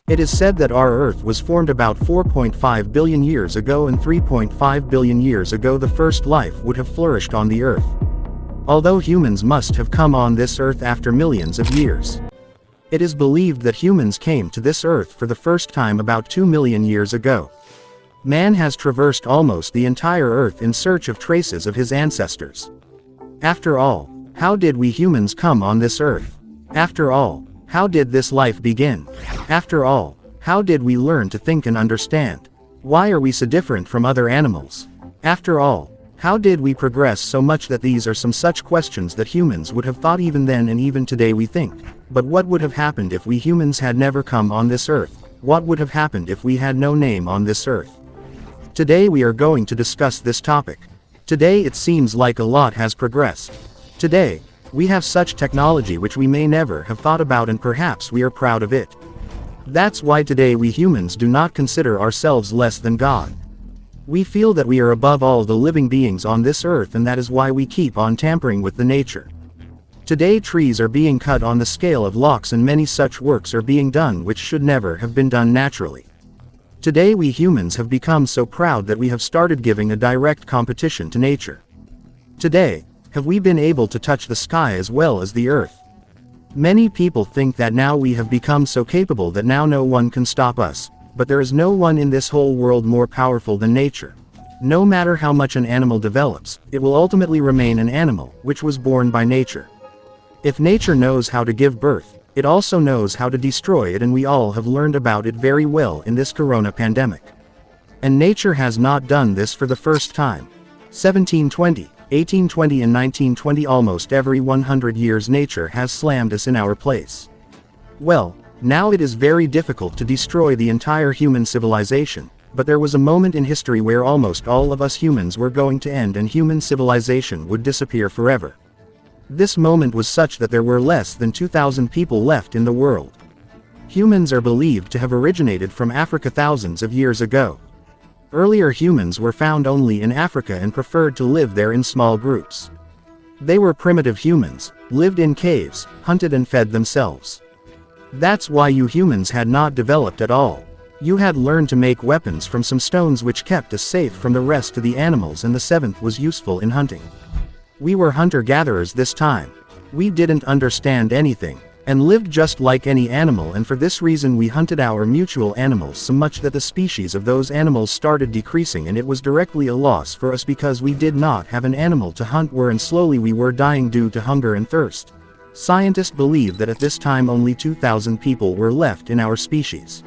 It is said that our Earth was formed about 4.5 billion years ago, and 3.5 billion years ago the first life would have flourished on the Earth. Although humans must have come on this Earth after millions of years. It is believed that humans came to this Earth for the first time about 2 million years ago. Man has traversed almost the entire Earth in search of traces of his ancestors. After all, how did we humans come on this Earth? After all, how did this life begin? After all, how did we learn to think and understand? Why are we so different from other animals? After all, how did we progress so much that these are some such questions that humans would have thought even then and even today we think. But what would have happened if we humans had never come on this Earth? What would have happened if we had no name on this Earth? Today we are going to discuss this topic. Today it seems like a lot has progressed. Today, we have such technology which we may never have thought about, and perhaps we are proud of it. That's why today we humans do not consider ourselves less than God. We feel that we are above all the living beings on this Earth, and that is why we keep on tampering with the nature. Today trees are being cut on the scale of locks, and many such works are being done which should never have been done naturally. Today we humans have become so proud that we have started giving a direct competition to nature. Today, have we been able to touch the sky as well as the Earth? Many people think that now we have become so capable that now no one can stop us, but there is no one in this whole world more powerful than nature. No matter how much an animal develops, it will ultimately remain an animal, which was born by nature. If nature knows how to give birth, it also knows how to destroy it, and we all have learned about it very well in this corona pandemic. And nature has not done this for the first time. 1720, 1820 and 1920, almost every 100 years nature has slammed us in our place. Well, now it is very difficult to destroy the entire human civilization, but there was a moment in history where almost all of us humans were going to end and human civilization would disappear forever. This moment was such that there were less than 2,000 people left in the world. Humans are believed to have originated from Africa thousands of years ago. Earlier humans were found only in Africa and preferred to live there in small groups. They were primitive humans, lived in caves, hunted and fed themselves. That's why you humans had not developed at all. You had learned to make weapons from some stones which kept us safe from the rest of the animals, and the seventh was useful in hunting. We were hunter-gatherers this time. We didn't understand anything, and lived just like any animal, and for this reason we hunted our mutual animals so much that the species of those animals started decreasing, and it was directly a loss for us because we did not have an animal to hunt, and slowly we were dying due to hunger and thirst. Scientists believe that at this time only 2,000 people were left in our species.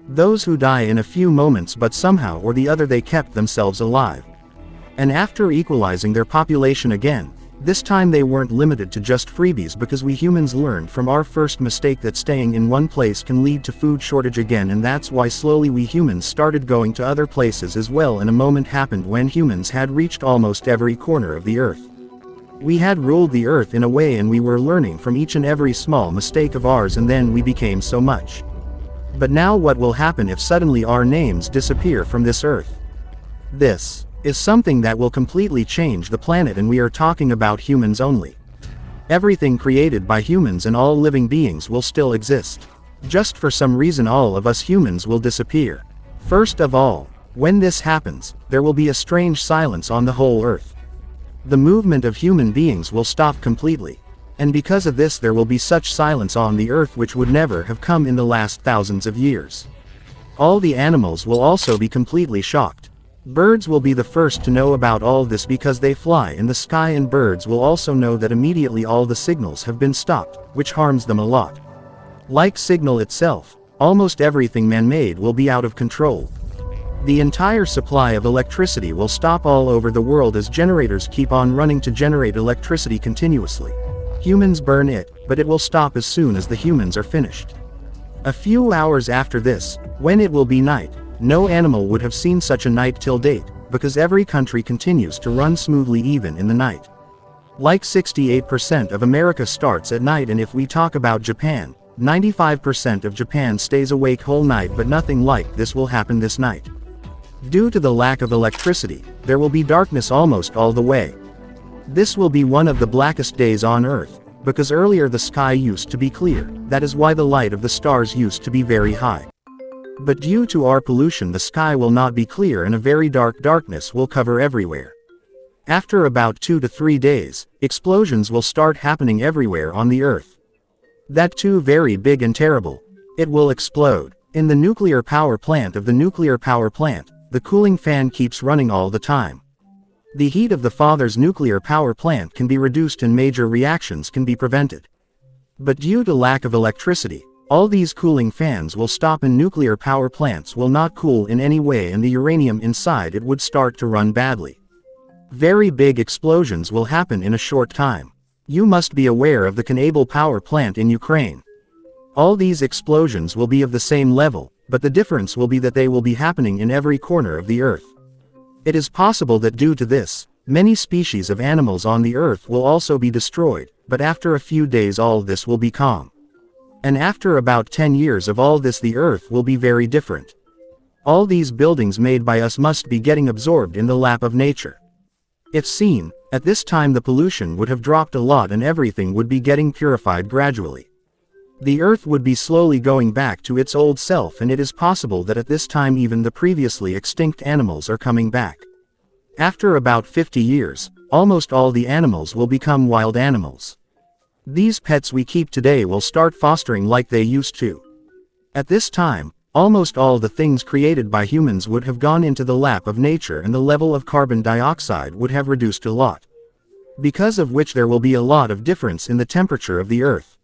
Those who die in a few moments, but somehow or the other they kept themselves alive. And after equalizing their population again, this time they weren't limited to just freebies, because we humans learned from our first mistake that staying in one place can lead to food shortage again, and that's why slowly we humans started going to other places as well, and a moment happened when humans had reached almost every corner of the Earth. We had ruled the Earth in a way, and we were learning from each and every small mistake of ours, and then we became so much. But now what will happen if suddenly our names disappear from this Earth? This is something that will completely change the planet, and we are talking about humans only. Everything created by humans and all living beings will still exist. Just for some reason all of us humans will disappear. First of all, when this happens, there will be a strange silence on the whole Earth. The movement of human beings will stop completely. And because of this there will be such silence on the Earth which would never have come in the last thousands of years. All the animals will also be completely shocked. Birds will be the first to know about all this because they fly in the sky, and birds will also know that immediately all the signals have been stopped, which harms them a lot. Like signal itself, almost everything man-made will be out of control. The entire supply of electricity will stop all over the world as generators keep on running to generate electricity continuously. Humans burn it, but it will stop as soon as the humans are finished. A few hours after this, when it will be night, no animal would have seen such a night till date, because every country continues to run smoothly even in the night. Like 68% of America starts at night, and if we talk about Japan, 95% of Japan stays awake whole night, but nothing like this will happen this night. Due to the lack of electricity, there will be darkness almost all the way. This will be one of the blackest days on Earth, because earlier the sky used to be clear, that is why the light of the stars used to be very high. But due to our pollution the sky will not be clear and a very dark darkness will cover everywhere. After about 2 to 3 days, explosions will start happening everywhere on the earth. That too very big and terrible. It will explode. In the nuclear power plant of the nuclear power plant, the cooling fan keeps running all the time. The heat of the father's nuclear power plant can be reduced and major reactions can be prevented. But due to lack of electricity, all these cooling fans will stop and nuclear power plants will not cool in any way and the uranium inside it would start to run badly. Very big explosions will happen in a short time. You must be aware of the Chernobyl power plant in Ukraine. All these explosions will be of the same level, but the difference will be that they will be happening in every corner of the earth. It is possible that due to this, many species of animals on the earth will also be destroyed, but after a few days all this will be calm. And after about 10 years of all this the earth will be very different. All these buildings made by us must be getting absorbed in the lap of nature. If seen, at this time the pollution would have dropped a lot and everything would be getting purified gradually. The earth would be slowly going back to its old self and it is possible that at this time even the previously extinct animals are coming back. After about 50 years, almost all the animals will become wild animals. These pets we keep today will start fostering like they used to. At this time, almost all the things created by humans would have gone into the lap of nature and the level of carbon dioxide would have reduced a lot. Because of which there will be a lot of difference in the temperature of the earth.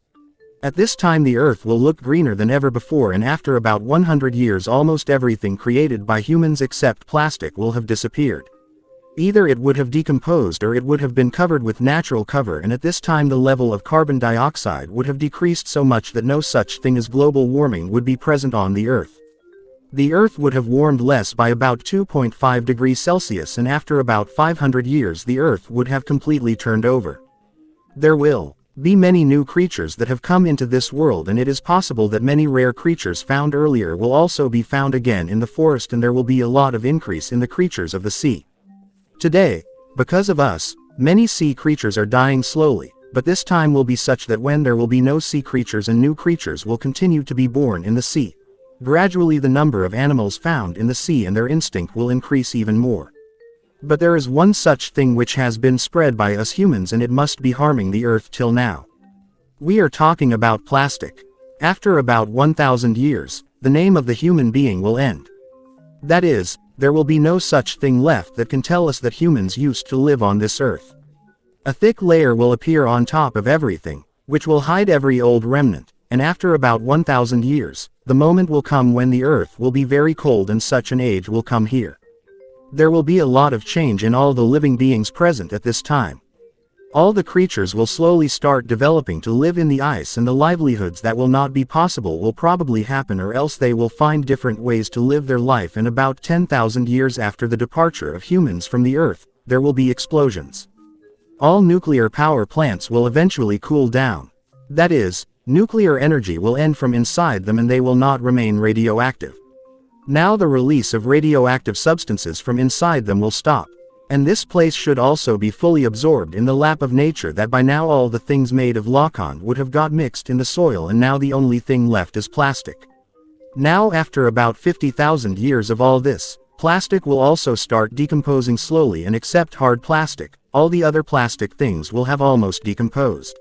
At this time the earth will look greener than ever before and after about 100 years almost everything created by humans except plastic will have disappeared. Either it would have decomposed or it would have been covered with natural cover and at this time the level of carbon dioxide would have decreased so much that no such thing as global warming would be present on the earth. The earth would have warmed less by about 2.5 degrees Celsius and after about 500 years the earth would have completely turned over. There will be many new creatures that have come into this world and it is possible that many rare creatures found earlier will also be found again in the forest and there will be a lot of increase in the creatures of the sea. Today, because of us, many sea creatures are dying slowly, but this time will be such that when there will be no sea creatures and new creatures will continue to be born in the sea. Gradually the number of animals found in the sea and their instinct will increase even more. But there is one such thing which has been spread by us humans and it must be harming the earth till now. We are talking about plastic. After about 1,000 years, the name of the human being will end. That is, there will be no such thing left that can tell us that humans used to live on this earth. A thick layer will appear on top of everything, which will hide every old remnant, and after about 1,000 years, the moment will come when the earth will be very cold and such an age will come here. There will be a lot of change in all the living beings present at this time. All the creatures will slowly start developing to live in the ice and the livelihoods that will not be possible will probably happen or else they will find different ways to live their life and about 10,000 years after the departure of humans from the earth, there will be explosions. All nuclear power plants will eventually cool down. That is, nuclear energy will end from inside them and they will not remain radioactive. Now the release of radioactive substances from inside them will stop. And this place should also be fully absorbed in the lap of nature that by now all the things made of lacon would have got mixed in the soil and now the only thing left is plastic. Now after about 50,000 years of all this, plastic will also start decomposing slowly and except hard plastic, all the other plastic things will have almost decomposed.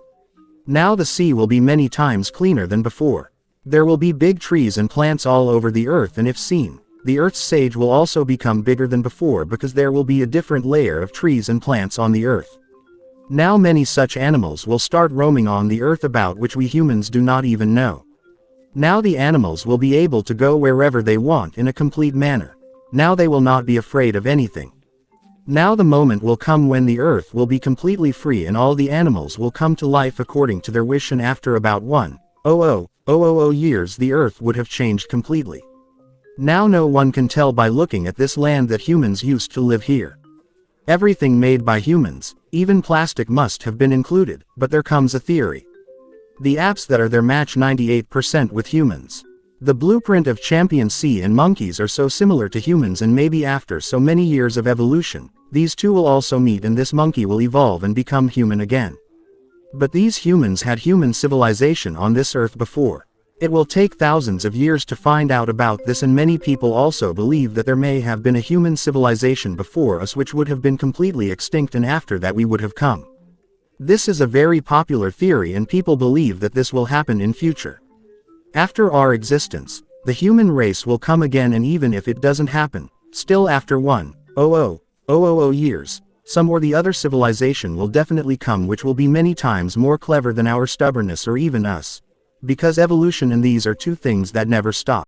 Now the sea will be many times cleaner than before. There will be big trees and plants all over the earth and if seen, the earth's sage will also become bigger than before because there will be a different layer of trees and plants on the earth. Now many such animals will start roaming on the earth about which we humans do not even know. Now the animals will be able to go wherever they want in a complete manner. Now they will not be afraid of anything. Now the moment will come when the earth will be completely free and all the animals will come to life according to their wish and after about 1,000 years the earth would have changed completely. Now no one can tell by looking at this land that humans used to live here. Everything made by humans, even plastic must have been included, but there comes a theory. The apps that are there match 98% with humans. The blueprint of chimpanzee and monkeys are so similar to humans and maybe after so many years of evolution, these two will also meet and this monkey will evolve and become human again. But these humans had human civilization on this earth before. It will take thousands of years to find out about this, and many people also believe that there may have been a human civilization before us which would have been completely extinct, and after that we would have come. This is a very popular theory, and people believe that this will happen in future. After our existence, the human race will come again, and even if it doesn't happen, still after 1,000,000 years, some or the other civilization will definitely come which will be many times more clever than our stubbornness or even us. Because evolution and these are two things that never stop.